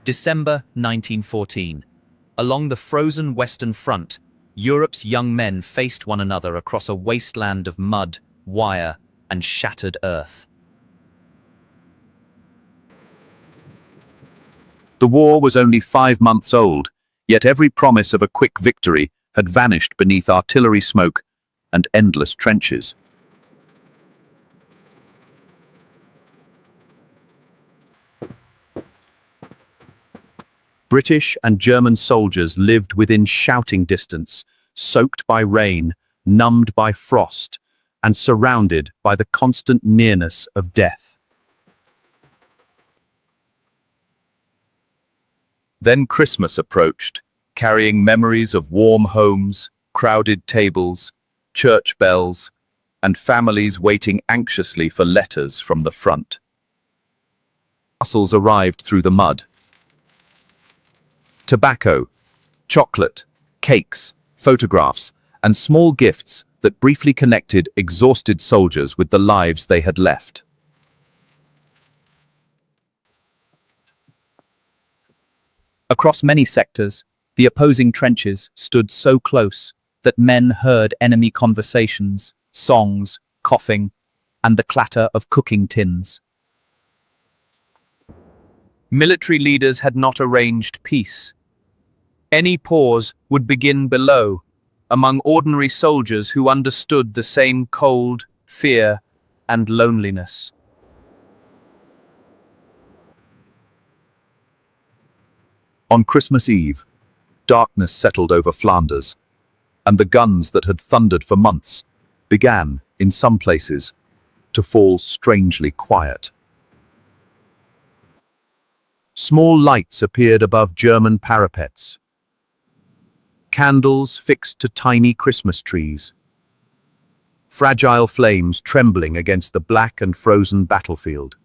December 1914. Along the frozen Western Front, Europe's young men faced one another across a wasteland of mud, wire, and shattered earth. The war was only 5 months old, yet every promise of a quick victory had vanished beneath artillery smoke and endless trenches. British and German soldiers lived within shouting distance, soaked by rain, numbed by frost, and surrounded by the constant nearness of death. Then Christmas approached, carrying memories of warm homes, crowded tables, church bells, and families waiting anxiously for letters from the front. Parcels arrived through the mud. Tobacco, chocolate, cakes, photographs, and small gifts that briefly connected exhausted soldiers with the lives they had left. Across many sectors, the opposing trenches stood so close that men heard enemy conversations, songs, coughing, and the clatter of cooking tins. Military leaders had not arranged peace. Any pause would begin below, among ordinary soldiers who understood the same cold, fear, and loneliness. On Christmas Eve, darkness settled over Flanders, and the guns that had thundered for months began, in some places, to fall strangely quiet. Small lights appeared above German parapets, candles fixed to tiny Christmas trees, fragile flames trembling against the black and frozen battlefield.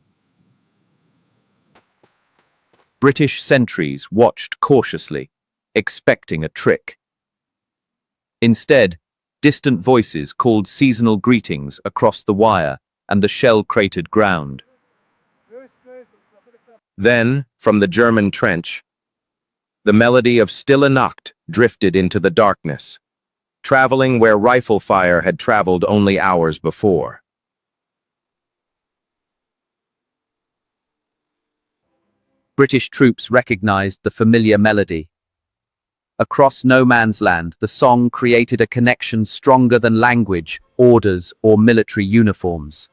British sentries watched cautiously, expecting a trick. Instead, distant voices called seasonal greetings across the wire and the shell-cratered ground. Then, from the German trench, the melody of Stille Nacht drifted into the darkness, traveling where rifle fire had traveled only hours before. British troops recognized the familiar melody. Across no man's land, the song created a connection stronger than language, orders, or military uniforms.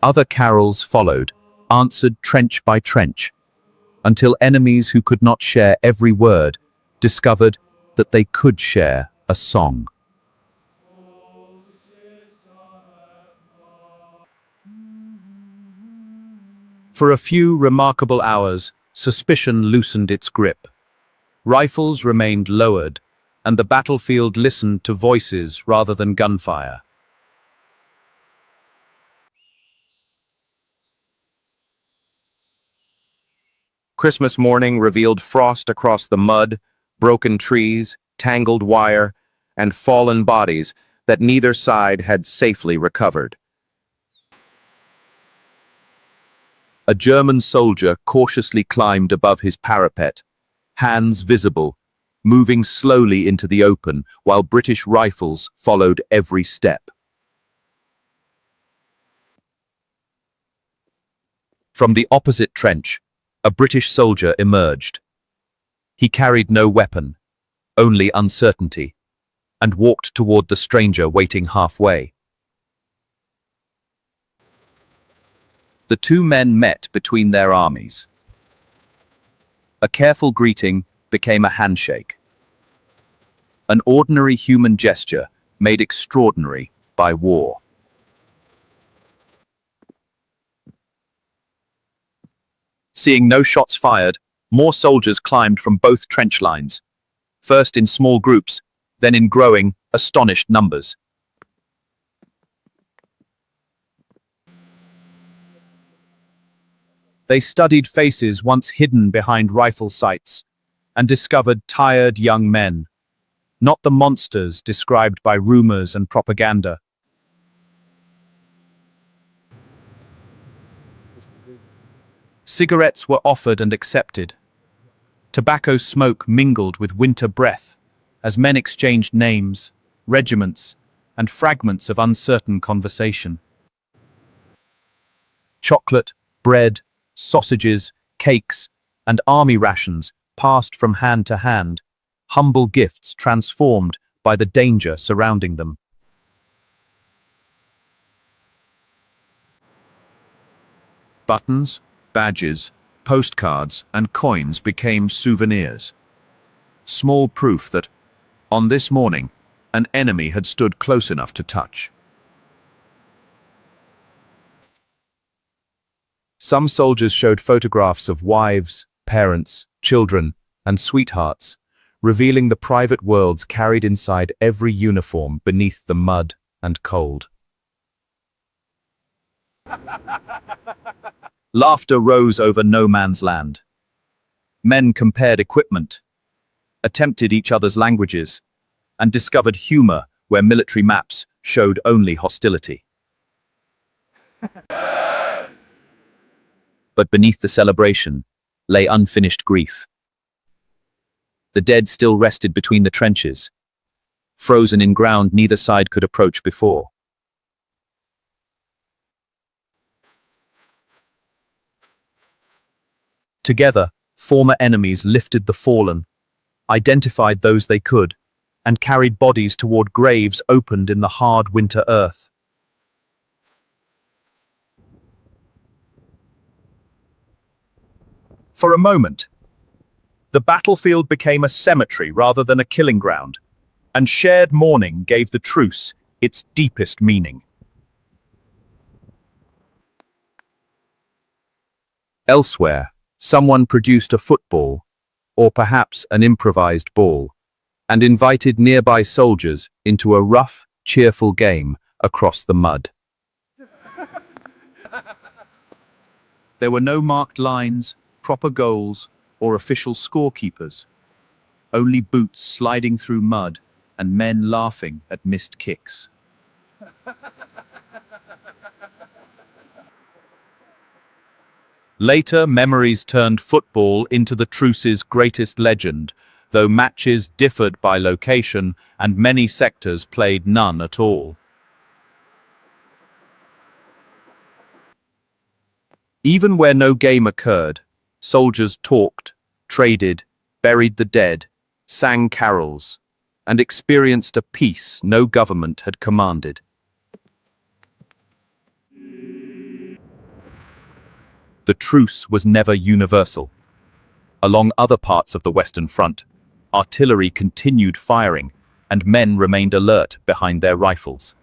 Other carols followed, answered trench by trench, until enemies who could not share every word discovered that they could share a song. For a few remarkable hours, suspicion loosened its grip. Rifles remained lowered, and the battlefield listened to voices rather than gunfire. Christmas morning revealed frost across the mud, broken trees, tangled wire, and fallen bodies that neither side had safely recovered. A German soldier cautiously climbed above his parapet, hands visible, moving slowly into the open while British rifles followed every step. From the opposite trench, a British soldier emerged. He carried no weapon, only uncertainty, and walked toward the stranger waiting halfway. The two men met between their armies. A careful greeting became a handshake. An ordinary human gesture made extraordinary by war. Seeing no shots fired, more soldiers climbed from both trench lines, first in small groups, then in growing, astonished numbers. They studied faces once hidden behind rifle sights and discovered tired young men, not the monsters described by rumors and propaganda. Cigarettes were offered and accepted. Tobacco smoke mingled with winter breath as men exchanged names, regiments, and fragments of uncertain conversation. Chocolate, bread, sausages, cakes, and army rations passed from hand to hand, humble gifts transformed by the danger surrounding them. Buttons, badges, postcards, and coins became souvenirs. Small proof that, on this morning, an enemy had stood close enough to touch. Some soldiers showed photographs of wives, parents, children, and sweethearts, revealing the private worlds carried inside every uniform beneath the mud and cold. Laughter rose over no man's land. Men compared equipment, attempted each other's languages, and discovered humor where military maps showed only hostility. But beneath the celebration lay unfinished grief. The dead still rested between the trenches, frozen in ground neither side could approach before. Together, former enemies lifted the fallen, identified those they could, and carried bodies toward graves opened in the hard winter earth. For a moment, the battlefield became a cemetery rather than a killing ground, and shared mourning gave the truce its deepest meaning. Elsewhere, someone produced a football, or perhaps an improvised ball, and invited nearby soldiers into a rough, cheerful game across the mud. There were no marked lines, proper goals, or official scorekeepers. Only boots sliding through mud and men laughing at missed kicks. Later, memories turned football into the truce's greatest legend, though matches differed by location and many sectors played none at all. Even where no game occurred, soldiers talked, traded, buried the dead, sang carols, and experienced a peace no government had commanded. The truce was never universal. Along other parts of the Western Front, artillery continued firing, and men remained alert behind their rifles.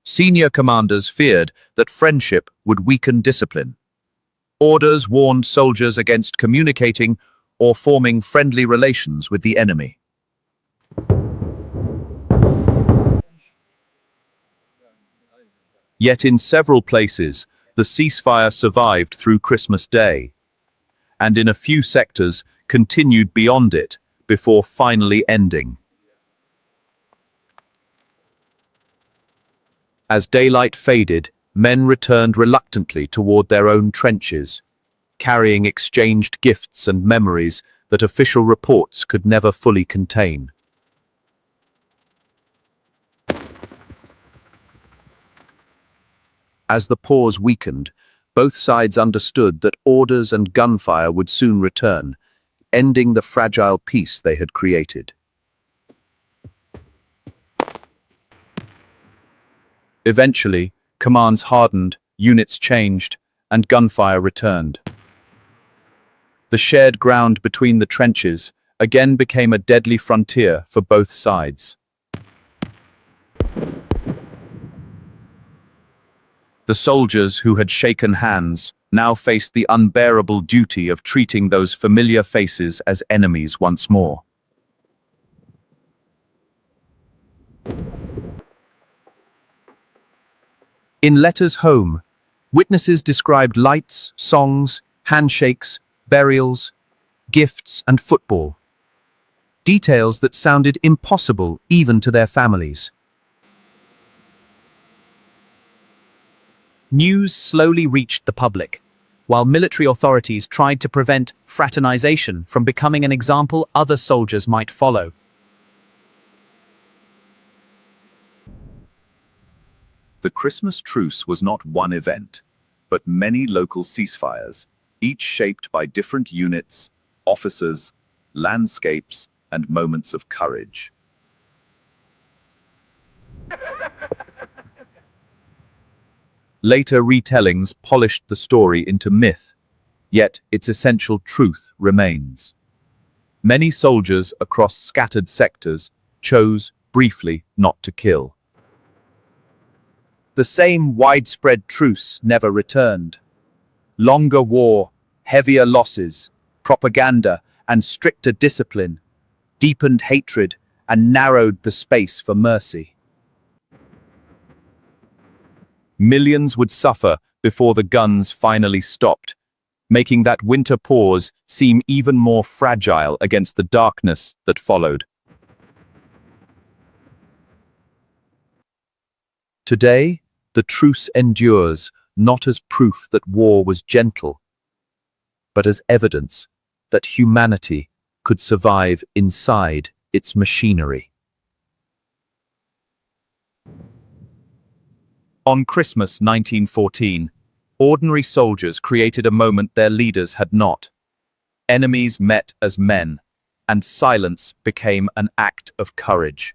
Senior commanders feared that friendship would weaken discipline. Orders warned soldiers against communicating or forming friendly relations with the enemy. Yet in several places, the ceasefire survived through Christmas Day, and in a few sectors continued beyond it before finally ending. As daylight faded, men returned reluctantly toward their own trenches, carrying exchanged gifts and memories that official reports could never fully contain. As the pause weakened, both sides understood that orders and gunfire would soon return, ending the fragile peace they had created. Eventually, commands hardened, units changed, and gunfire returned. The shared ground between the trenches again became a deadly frontier for both sides. The soldiers who had shaken hands now faced the unbearable duty of treating those familiar faces as enemies once more. In letters home, witnesses described lights, songs, handshakes, burials, gifts, and football. Details that sounded impossible even to their families. News slowly reached the public, while military authorities tried to prevent fraternization from becoming an example other soldiers might follow. The Christmas Truce was not one event, but many local ceasefires, each shaped by different units, officers, landscapes, and moments of courage. Later retellings polished the story into myth, yet its essential truth remains. Many soldiers across scattered sectors chose, briefly, not to kill. The same widespread truce never returned. Longer war, heavier losses, propaganda, and stricter discipline deepened hatred and narrowed the space for mercy. Millions would suffer before the guns finally stopped, making that winter pause seem even more fragile against the darkness that followed. Today, the truce endures not as proof that war was gentle, but as evidence that humanity could survive inside its machinery. On Christmas 1914, ordinary soldiers created a moment their leaders had not. Enemies met as men, and silence became an act of courage.